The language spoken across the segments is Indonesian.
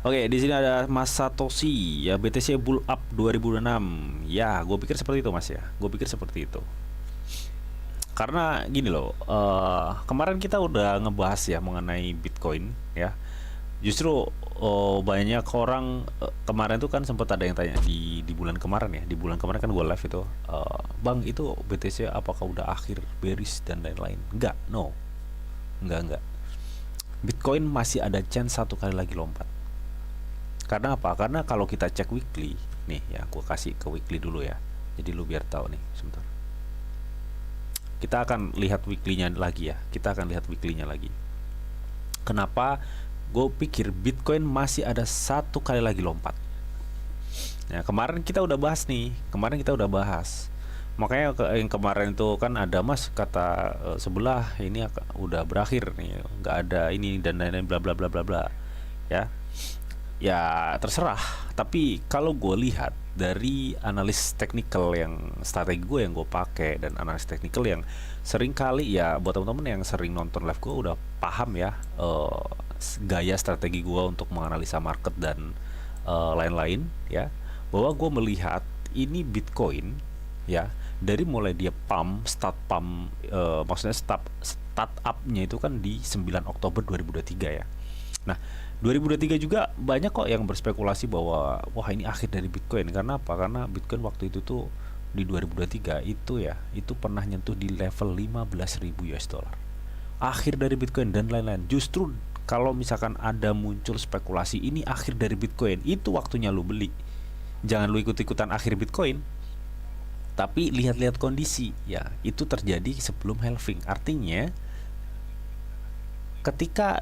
Oke, di sini ada Mas Satoshi ya, BTC Bull Up 2006. Ya, gue pikir seperti itu Mas ya. Gue pikir seperti itu. Karena gini loh, kemarin kita udah ngebahas ya mengenai Bitcoin ya. Justru banyak orang kemarin tuh kan sempat ada yang tanya di bulan kemarin ya. Di bulan kemarin kan gue live itu, Bang itu BTC apakah udah akhir bearish dan lain-lain? Enggak, no, enggak. Bitcoin masih ada chance satu kali lagi lompat. Karena apa? Karena kalau kita cek weekly, nih ya, gue kasih ke weekly dulu ya. Jadi lu biar tahu nih, sebentar. Kita akan lihat weekly-nya lagi ya. Kita akan lihat weekly-nya lagi. Kenapa? Gue pikir Bitcoin masih ada satu kali lagi lompat. Nah, kemarin kita udah bahas nih. Kemarin kita udah bahas. Makanya yang kemarin itu kan ada Mas kata sebelah ini udah berakhir nih, nggak ada ini dan lain-lain bla bla bla bla bla. Ya, ya terserah. Tapi kalau gue lihat dari analis teknikal yang strategi gue yang gue pakai dan analis teknikal yang sering kali ya, buat teman-teman yang sering nonton live gue udah paham ya, gaya strategi gue untuk menganalisa market dan lain-lain ya, bahwa gue melihat ini Bitcoin ya, dari mulai dia pump, maksudnya start up-nya itu kan di 9 Oktober 2023 ya. Nah, 2023 juga banyak kok yang berspekulasi bahwa wah ini akhir dari Bitcoin. Karena apa? Karena Bitcoin waktu itu tuh di 2023 itu ya, itu pernah nyentuh di level 15.000 US dollar. Akhir dari Bitcoin dan lain-lain. Justru kalau misalkan ada muncul spekulasi ini akhir dari Bitcoin, itu waktunya lu beli. Jangan lu ikut-ikutan akhir Bitcoin. Tapi lihat-lihat kondisi ya, itu terjadi sebelum halving. Artinya ketika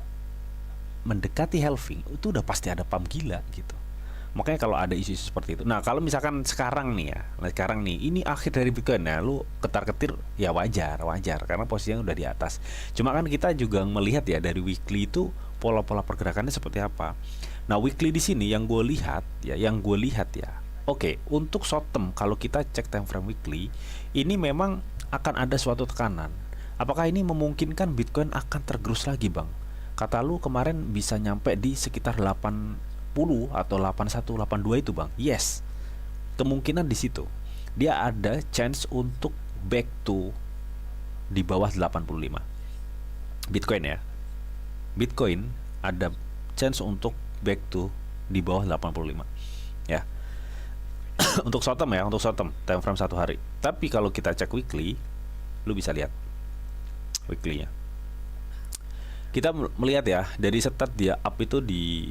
mendekati halving itu udah pasti ada pump gila gitu. Makanya kalau ada isu-isu seperti itu. Nah, kalau misalkan sekarang nih ya, sekarang nih ini akhir dari Bitcoin, nah lu ketar-ketir ya wajar karena posisinya udah di atas. Cuma kan kita juga melihat ya dari weekly itu pola-pola pergerakannya seperti apa. Nah, weekly di sini yang gue lihat ya, oke, untuk short term kalau kita cek time frame weekly, ini memang akan ada suatu tekanan. Apakah ini memungkinkan Bitcoin akan tergerus lagi, Bang? Kata lu kemarin bisa nyampe di sekitar 80 atau 81, 82 itu, Bang. Yes. Kemungkinan di situ. Dia ada chance untuk back to di bawah 85. Bitcoin ya. Bitcoin ada chance untuk back to di bawah 85. Ya. Untuk short term ya, untuk short term time frame satu hari. Tapi kalau kita cek weekly, lu bisa lihat weekly-nya. Kita melihat ya, dari start dia up itu di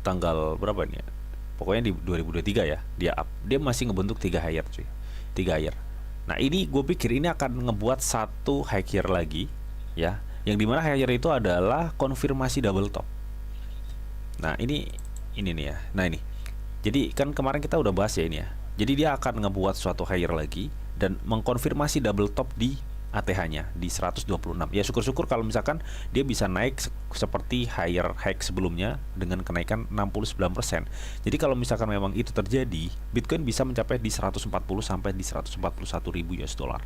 tanggal berapa nih ya? Pokoknya di 2023 ya, dia up. Dia masih ngebentuk 3 higher cuy. 3 higher. Nah, ini gue pikir ini akan ngebuat satu higher lagi ya. Yang dimana higher itu adalah konfirmasi double top. Nah, ini nih ya. Nah, ini. Jadi kan kemarin kita udah bahas ya ini ya. Jadi dia akan ngebuat suatu higher lagi dan mengkonfirmasi double top di ATH-nya di 126. Ya syukur-syukur kalau misalkan dia bisa naik seperti higher high sebelumnya dengan kenaikan 69%. Jadi kalau misalkan memang itu terjadi, Bitcoin bisa mencapai di 140 sampai di 141 ribu US dollar.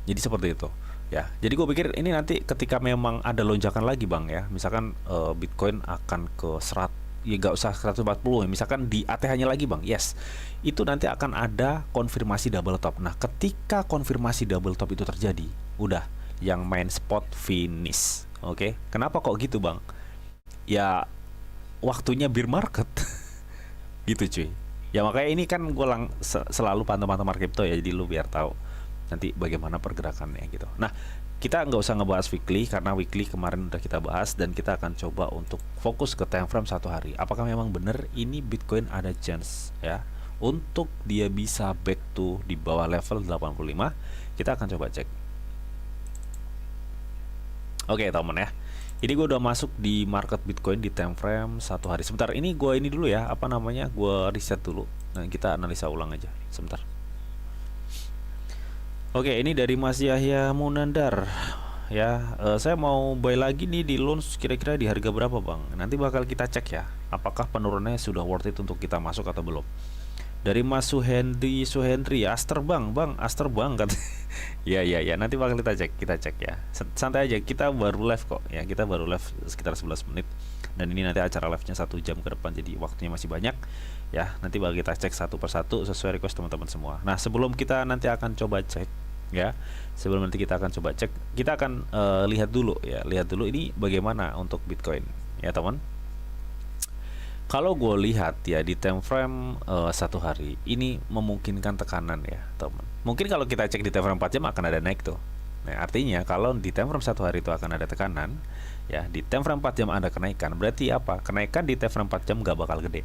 Jadi seperti itu ya. Jadi gue pikir ini nanti ketika memang ada lonjakan lagi, Bang ya, misalkan Bitcoin akan ke 100, ya nggak usah 140 ya, misalkan di ATH-nya lagi, Bang. Yes, itu nanti akan ada konfirmasi double top. Nah, ketika konfirmasi double top itu terjadi, udah yang main spot finish. Oke, kenapa kok gitu, Bang? Ya waktunya bear market. Gitu cuy. Ya makanya ini kan gue selalu pantau-pantau market crypto ya, jadi lu biar tahu nanti bagaimana pergerakannya gitu. Nah, kita nggak usah ngebahas weekly karena weekly kemarin udah kita bahas, dan kita akan coba untuk fokus ke time frame satu hari. Apakah memang benar ini Bitcoin ada chance ya untuk dia bisa back to di bawah level 85? Kita akan coba cek. Oke teman ya, ini gue udah masuk di market Bitcoin di time frame satu hari. Sebentar, ini gue ini dulu ya, apa namanya, gue reset dulu. Nah, kita analisa ulang aja sebentar. Oke, ini dari Mas Yahya Munandar ya. Saya mau buy lagi nih di launch, kira-kira di harga berapa, Bang? Nanti bakal kita cek ya, apakah penurunannya sudah worth it untuk kita masuk atau belum. Dari Mas Suhendri, Aster Bang, Aster Bang kan. Ya, nanti bakal kita cek ya. Santai aja, kita baru live kok ya, kita baru live sekitar 11 menit. Dan ini nanti acara live-nya 1 jam ke depan, jadi waktunya masih banyak ya. Nanti bakal kita cek satu persatu sesuai request teman-teman semua. Nah, sebelum kita nanti akan coba cek ya, sebelum nanti kita akan coba cek, kita akan lihat dulu ini bagaimana untuk Bitcoin ya teman. Kalau gue lihat ya di time frame 1 hari ini memungkinkan tekanan ya teman. Mungkin kalau kita cek di time frame 4 jam akan ada naik tuh. Nah, artinya kalau di time frame 1 hari itu akan ada tekanan ya, di time frame 4 jam ada kenaikan. Berarti apa? Kenaikan di time frame 4 jam gak bakal gede.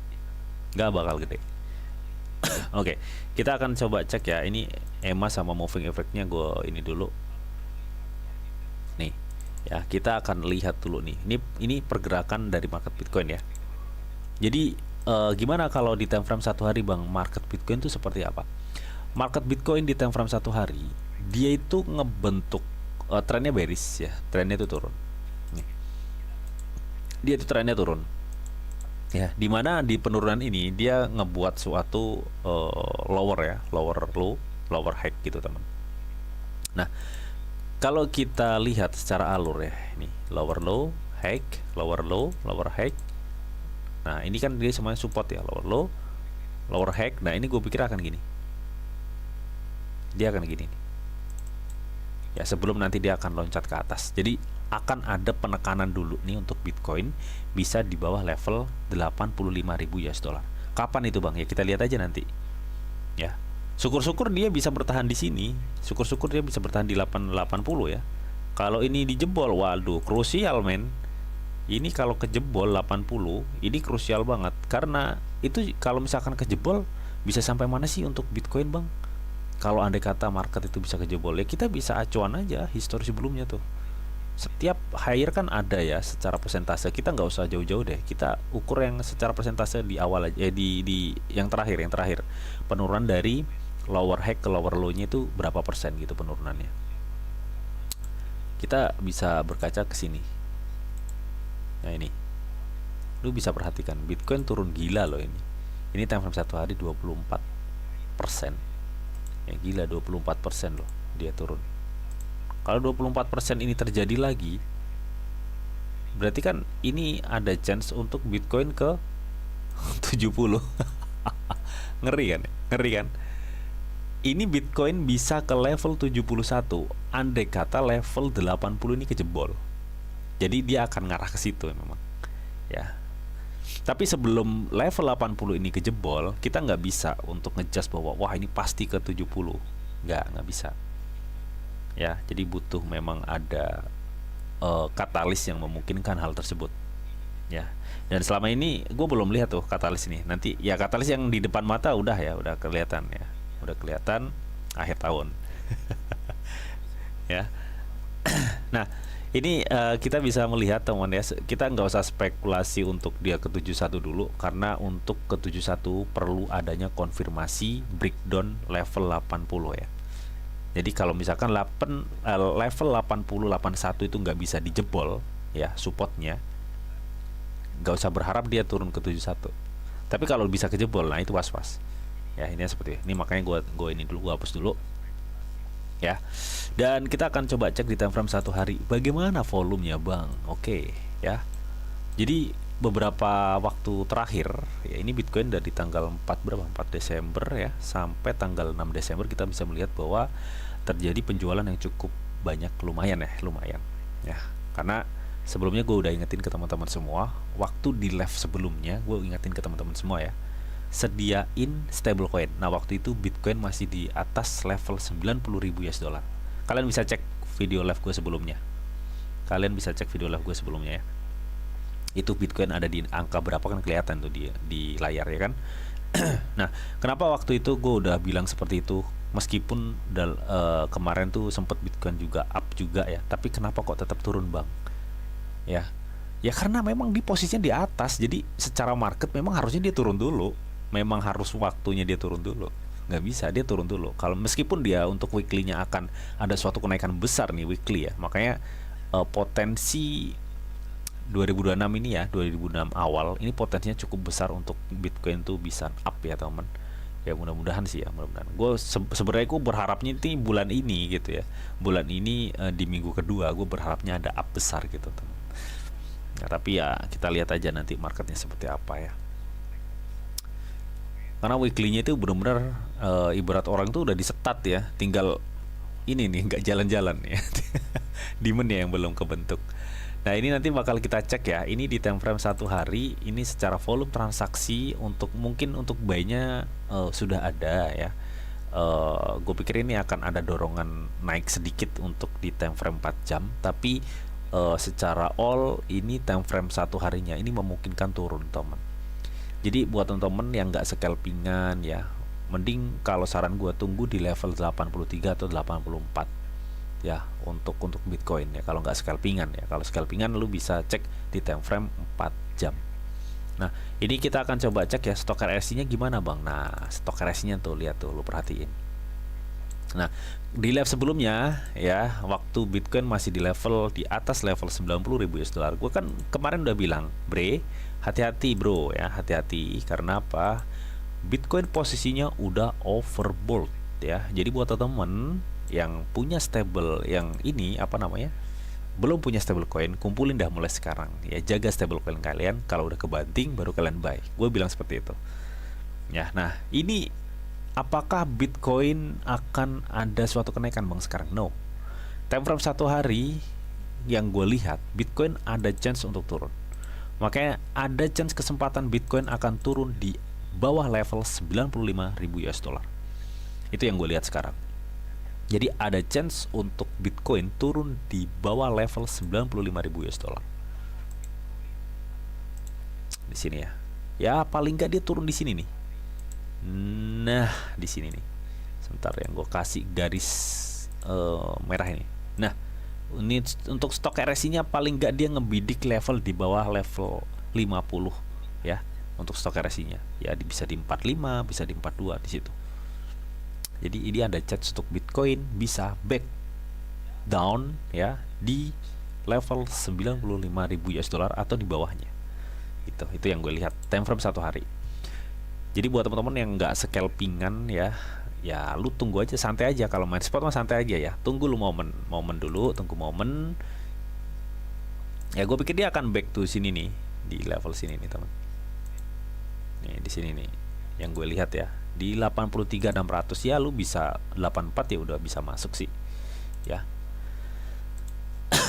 Oke, kita akan coba cek ya. Ini EMA sama moving effect-nya gue ini dulu. Nih ya, kita akan lihat dulu nih. Ini pergerakan dari market Bitcoin ya. Jadi gimana kalau di time frame 1 hari Bang, market Bitcoin itu seperti apa? Market Bitcoin di time frame 1 hari dia itu ngebentuk trennya bearish ya, trennya itu turun. Nih. Dia itu trennya turun. Ya, dimana di penurunan ini dia ngebuat suatu lower ya, lower low, lower high gitu teman. Nah, kalau kita lihat secara alur ya, ini lower low, high, lower low, lower high. Nah, ini kan dia semuanya support ya, lower low, lower high. Nah, ini gue pikir akan gini. Dia akan gini nih. Ya, sebelum nanti dia akan loncat ke atas. Jadi akan ada penekanan dulu nih untuk Bitcoin bisa di bawah level 85.000 US dollar. Kapan itu Bang? Ya kita lihat aja nanti. Ya. Syukur-syukur dia bisa bertahan di sini. Syukur-syukur dia bisa bertahan di 880 ya. Kalau ini dijebol, waduh, krusial men. Ini kalau kejebol 80, ini krusial banget karena itu kalau misalkan kejebol bisa sampai mana sih untuk Bitcoin Bang? Kalau andai kata market itu bisa kejebol ya, kita bisa acuan aja histori sebelumnya tuh. Setiap higher kan ada ya secara persentase. Kita nggak usah jauh-jauh deh. Kita ukur yang secara persentase di awal aja, di yang terakhir. Penurunan dari lower high ke lower low-nya itu berapa persen gitu penurunannya. Kita bisa berkaca ke sini. Nah, ini. Lu bisa perhatikan Bitcoin turun gila loh ini. Ini time frame 1 hari 24%. Ya gila 24% loh dia turun. Kalau 24% ini terjadi lagi, berarti kan ini ada chance untuk Bitcoin ke 70. Ngeri kan? Ngeri kan? Ini Bitcoin bisa ke level 71 andai kata level 80 ini kejebol. Jadi dia akan ngarah ke situ memang. Ya. Tapi sebelum level 80 ini kejebol, kita nggak bisa untuk ngejudge bahwa wah ini pasti ke 70. Nggak bisa. Ya, jadi butuh memang ada katalis yang memungkinkan hal tersebut. Ya. Dan selama ini gue belum lihat tuh katalis ini. Nanti ya katalis yang di depan mata udah kelihatan ya. Udah kelihatan akhir tahun. Ya. Nah, ini kita bisa melihat teman ya, kita nggak usah spekulasi untuk dia ke 71 dulu, karena untuk ke 71 perlu adanya konfirmasi breakdown level 80 ya. Jadi kalau misalkan level 80 81 itu nggak bisa dijebol ya supportnya, nggak usah berharap dia turun ke 71. Tapi kalau bisa kejebol, nah itu was-was. Ya ini seperti ini, makanya gue ini dulu, gue hapus dulu. Ya, dan kita akan coba cek di time frame 1 hari bagaimana volumenya Bang. Oke ya, jadi beberapa waktu terakhir ya, ini Bitcoin dari tanggal 4 Desember ya sampai tanggal 6 Desember kita bisa melihat bahwa terjadi penjualan yang cukup banyak, lumayan ya, karena sebelumnya gue udah ingetin ke teman-teman semua, waktu di live sebelumnya gue ingetin ke teman-teman semua ya, sediain stablecoin. Nah waktu itu Bitcoin masih di atas level 90.000 US dollar. Kalian bisa cek video live gue sebelumnya. Ya. Itu Bitcoin ada di angka berapa kan kelihatan tuh di layar ya kan. Nah kenapa waktu itu gue udah bilang seperti itu, meskipun kemarin tuh sempat Bitcoin juga up juga ya, tapi kenapa kok tetap turun Bang? Ya karena memang di posisinya di atas, jadi secara market memang harusnya dia turun dulu. Memang harus waktunya dia turun dulu. Nggak bisa dia turun dulu. Kalau meskipun dia untuk weekly-nya akan ada suatu kenaikan besar nih weekly ya. Makanya potensi 2026 ini ya, 2026 awal ini potensinya cukup besar untuk Bitcoin tuh bisa up ya teman. Ya mudah-mudahan sih ya, mudah-mudahan. Sebenarnya gue berharapnya ini bulan ini gitu ya. Bulan ini di minggu kedua gue berharapnya ada up besar gitu, teman. Ya, tapi ya kita lihat aja nanti marketnya seperti apa ya. Karena weekly-nya itu benar-benar ibarat orang tuh udah disetat ya, tinggal ini nih nggak jalan-jalan ya. Demand-nya yang belum kebentuk. Nah, ini nanti bakal kita cek ya. Ini di time frame 1 hari, ini secara volume transaksi untuk mungkin untuk buy-nya sudah ada ya. Gue pikir ini akan ada dorongan naik sedikit untuk di time frame 4 jam, tapi secara all ini time frame 1 harinya ini memungkinkan turun, teman. Jadi buat teman-teman yang nggak scalpingan ya, mending kalau saran gue tunggu di level 83 atau 84 ya untuk Bitcoin ya, kalau nggak scalpingan ya. Kalau scalpingan lu bisa cek di time frame 4 jam. Nah, ini kita akan coba cek ya stok RSI nya gimana, Bang. Nah, stok RSI nya tuh lihat tuh, lu perhatiin. Nah, di live sebelumnya ya, waktu Bitcoin masih di level di atas level 90.000 US dollar, gue kan kemarin udah bilang, bre, hati-hati bro ya, hati-hati. Karena apa? Bitcoin posisinya udah overbought ya. Jadi buat teman-teman yang punya stable, yang ini apa namanya, belum punya stable coin, kumpulin dah mulai sekarang ya. Jaga stable coin kalian, kalau udah kebanting baru kalian buy. Gue bilang seperti itu ya. Nah, ini apakah Bitcoin akan ada suatu kenaikan, Bang, sekarang? No. Time frame 1 hari yang gue lihat, Bitcoin ada chance untuk turun. Makanya ada chance kesempatan Bitcoin akan turun di bawah level 95.000 US dollar. Itu yang gue lihat sekarang. Jadi ada chance untuk Bitcoin turun di bawah level 95.000 US dollar. Di sini ya. Ya paling nggak dia turun di sini nih. Nah, di sini nih. Sebentar yang gue kasih garis merah ini. Nah, ini untuk stok RSI-nya paling nggak dia ngebidik level di bawah level 50 ya. Untuk stok RSI-nya. Ya bisa di 45, bisa di 42 di situ. Jadi ini ada chance untuk Bitcoin bisa back down ya di level 95.000 US dollar atau di bawahnya. Itu yang gue lihat time frame 1 hari. Jadi buat teman-teman yang nggak scalpingan ya, ya lu tunggu aja, santai aja. Kalau main spot mah santai aja ya. Tunggu lu momen dulu, tunggu momen. Ya gue pikir dia akan back to sini nih, di level sini nih, teman. Nih di sini nih yang gue lihat ya. Di 83.600 ya lu bisa 84 ya udah bisa masuk sih ya.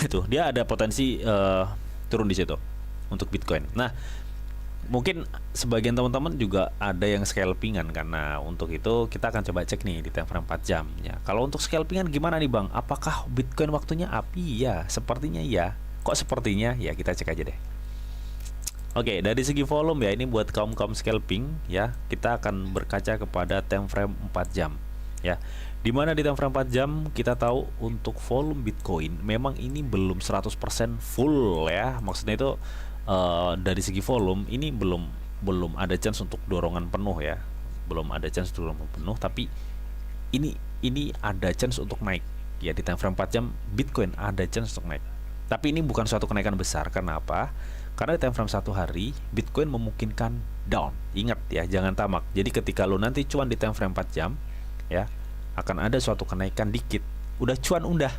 Itu dia ada potensi turun di situ untuk Bitcoin. Nah, mungkin sebagian teman-teman juga ada yang scalpingan, karena untuk itu kita akan coba cek nih di time frame 4 jam ya. Kalau untuk scalpingan gimana nih, Bang? Apakah Bitcoin waktunya api? Ya, sepertinya ya. Kok sepertinya? Ya kita cek aja deh. Oke, dari segi volume ya, ini buat kaum scalping ya, kita akan berkaca kepada time frame 4 jam ya. Dimana di time frame 4 jam kita tahu untuk volume Bitcoin memang ini belum 100% full ya. Maksudnya itu dari segi volume ini belum ada chance untuk dorongan penuh ya. Belum ada chance dorongan penuh, tapi ini ada chance untuk naik ya. Di time frame 4 jam Bitcoin ada chance untuk naik. Tapi ini bukan suatu kenaikan besar. Karena apa? Karena di time frame 1 hari Bitcoin memungkinkan down. Ingat ya, jangan tamak. Jadi ketika lo nanti cuan di time frame 4 jam ya, akan ada suatu kenaikan dikit. Udah cuan udah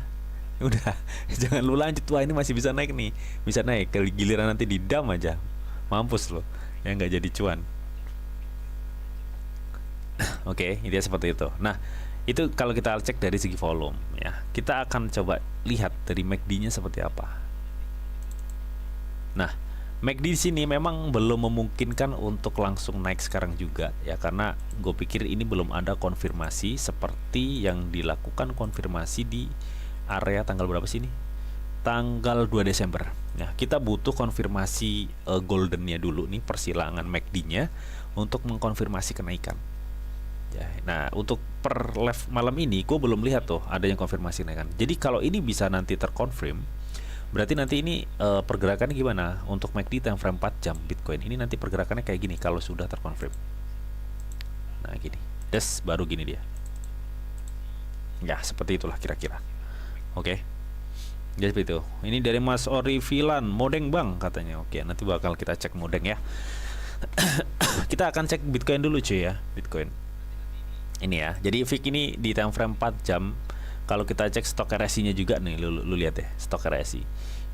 jangan lu lanjut, wah ini masih bisa naik nih, bisa naik. Giliran nanti di dam aja mampus lo ya, nggak jadi cuan. Oke, ini seperti itu. Nah, itu kalau kita cek dari segi volume ya. Kita akan coba lihat dari MACD nya seperti apa. Nah, MACD di sini memang belum memungkinkan untuk langsung naik sekarang juga ya, karena gue pikir ini belum ada konfirmasi seperti yang dilakukan konfirmasi di area tanggal berapa sih ini? Tanggal 2 Desember. Nah, kita butuh konfirmasi goldennya dulu nih, persilangan MACD-nya untuk mengkonfirmasi kenaikan. Ya, nah untuk per live malam ini gue belum lihat tuh ada yang konfirmasi kenaikan. Jadi kalau ini bisa nanti terkonfirm, berarti nanti ini pergerakannya gimana untuk MACD time frame 4 jam Bitcoin ini, nanti pergerakannya kayak gini kalau sudah terkonfirm. Nah gini, baru gini dia. Ya seperti itulah kira-kira. Oke. Jadi seperti itu. Ini dari Mas Ori Vilan, modeng Bang katanya. Oke, nanti bakal kita cek modeng ya. Kita akan cek Bitcoin dulu cuy ya, Bitcoin. Ini ya. Jadi VIX ini di time frame 4 jam. Kalau kita cek stok RSI-nya juga nih, lu lihat ya, stok RSI.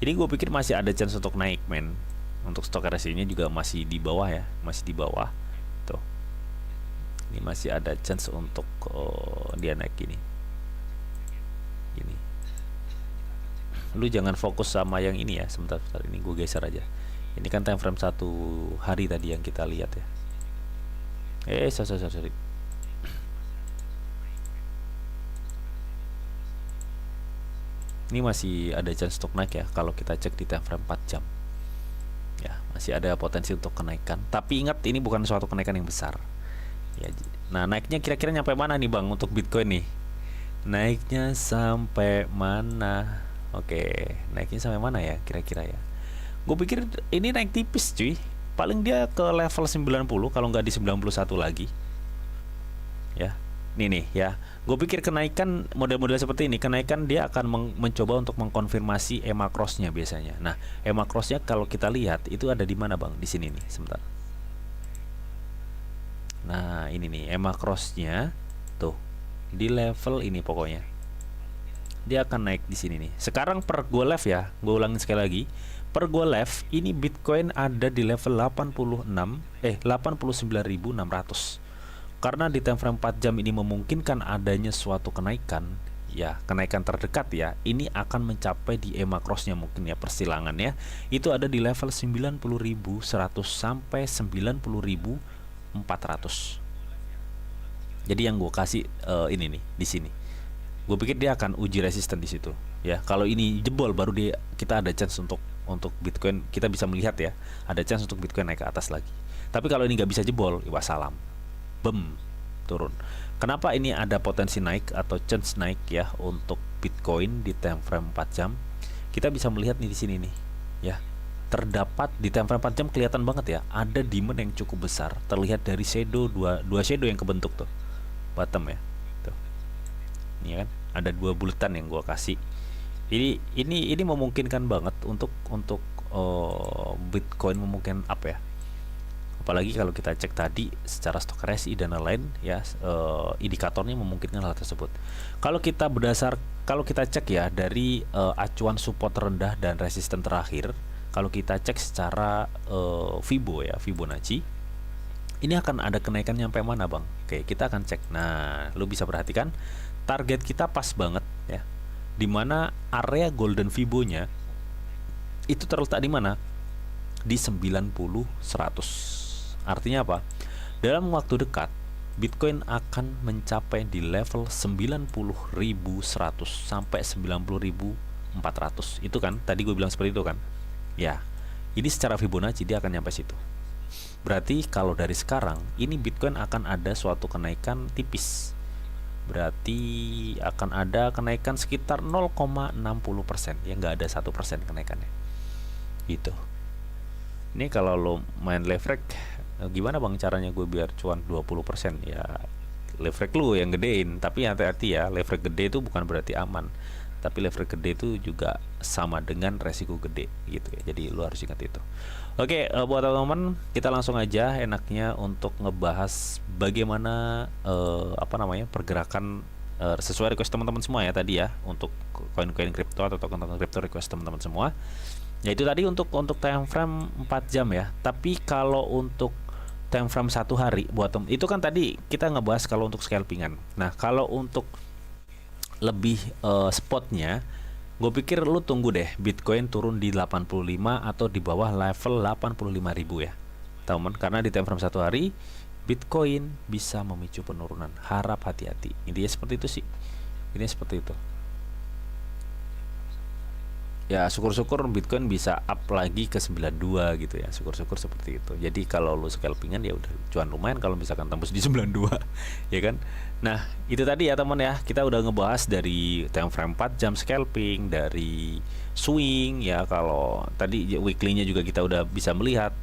Ini gue pikir masih ada chance untuk naik, men. Untuk stok RSI-nya juga masih di bawah ya, masih di bawah. Tuh. Ini masih ada chance untuk dia naik gini. Gini. Lu jangan fokus sama yang ini ya, sebentar ini gue geser aja. Ini kan time frame 1 hari tadi yang kita lihat ya. Sorry. Ini masih ada chance untuk naik ya kalau kita cek di time frame 4 jam. Ya, masih ada potensi untuk kenaikan. Tapi ingat ini bukan suatu kenaikan yang besar. Ya, nah naiknya kira-kira nyampe mana nih Bang untuk Bitcoin nih? Naiknya sampai mana? Oke, naiknya sampai mana ya kira-kira ya? Gue pikir ini naik tipis cuy. Paling dia ke level 90 kalau nggak di 91 lagi. Ya. Nih ya, gue pikir kenaikan model-model seperti ini, kenaikan dia akan mencoba untuk mengkonfirmasi EMA cross-nya biasanya. Nah, EMA cross-nya kalau kita lihat itu ada di mana Bang? Di sini nih, sebentar. Nah, ini nih EMA cross-nya tuh di level ini pokoknya. Dia akan naik di sini nih. Sekarang per gue live ya, gue ulangin sekali lagi. Per gue live ini Bitcoin ada di level 89.600. Karena di time frame 4 jam ini memungkinkan adanya suatu kenaikan, ya kenaikan terdekat ya, ini akan mencapai di EMA cross-nya mungkin ya, persilangannya itu ada di level 90.100 sampai 90.400. Jadi yang gue kasih ini nih di sini, gue pikir dia akan uji resisten di situ ya. Kalau ini jebol baru kita ada chance untuk Bitcoin, kita bisa melihat ya, ada chance untuk Bitcoin naik ke atas lagi. Tapi kalau ini nggak bisa jebol, ya wassalam. Turun. Kenapa ini ada potensi naik atau chance naik ya untuk Bitcoin di time frame 4 jam? Kita bisa melihat nih di sini nih, ya. Terdapat di time frame 4 jam kelihatan banget ya, ada demand yang cukup besar. Terlihat dari shadow dua shadow yang kebentuk tuh. Bottom ya. Tuh. Ini kan ada 2 bulatan yang gua kasih. Ini memungkinkan banget untuk Bitcoin memungkinkan up ya. Apalagi kalau kita cek tadi secara stok RSI dan lain-lain ya, indikatornya memungkinkan hal tersebut. Kalau kita cek ya dari acuan support rendah dan resisten terakhir, kalau kita cek secara Fibonacci, ini akan ada kenaikan nyampe mana Bang? Oke, kita akan cek. Nah, lu bisa perhatikan target kita pas banget ya, dimana area golden Fibonya itu terletak di mana? Di 90.100. Artinya apa? Dalam waktu dekat Bitcoin akan mencapai di level 90.100 sampai 90.400. Itu kan tadi gue bilang seperti itu kan? Ya. Ini secara Fibonacci dia akan nyampe situ. Berarti kalau dari sekarang ini Bitcoin akan ada suatu kenaikan tipis. Berarti akan ada kenaikan sekitar 0,60%. Ya nggak ada 1% kenaikannya. Gitu. Ini kalau lo main leverage, gimana Bang caranya gue biar cuan 20%? Ya leverage lu yang gedein. Tapi hati-hati ya, leverage gede itu bukan berarti aman. Tapi leverage gede itu juga sama dengan resiko gede gitu ya. Jadi lu harus ingat itu. Oke, buat teman-teman, kita langsung aja enaknya untuk ngebahas bagaimana pergerakan sesuai request teman-teman semua ya tadi ya, untuk koin-koin kripto atau token-token kripto request teman-teman semua. Ya itu tadi untuk time frame 4 jam ya. Tapi kalau untuk time frame 1 hari buat itu kan tadi kita ngebahas kalau untuk scalpingan. Nah, kalau untuk lebih spotnya, gue pikir lu tunggu deh Bitcoin turun di 85 atau di bawah level 85.000 ya, teman. Karena di time frame 1 hari Bitcoin bisa memicu penurunan. Harap hati-hati. Intinya seperti itu sih. Ini seperti itu. Ya syukur-syukur Bitcoin bisa up lagi ke 92 gitu ya, syukur-syukur seperti itu. Jadi kalau lu scalpingan ya udah cuan lumayan kalau misalkan tembus di 92 ya kan. Nah itu tadi ya teman ya, kita udah ngebahas dari time frame 4 jam scalping, dari swing ya. Kalau tadi weekly-nya juga kita udah bisa melihat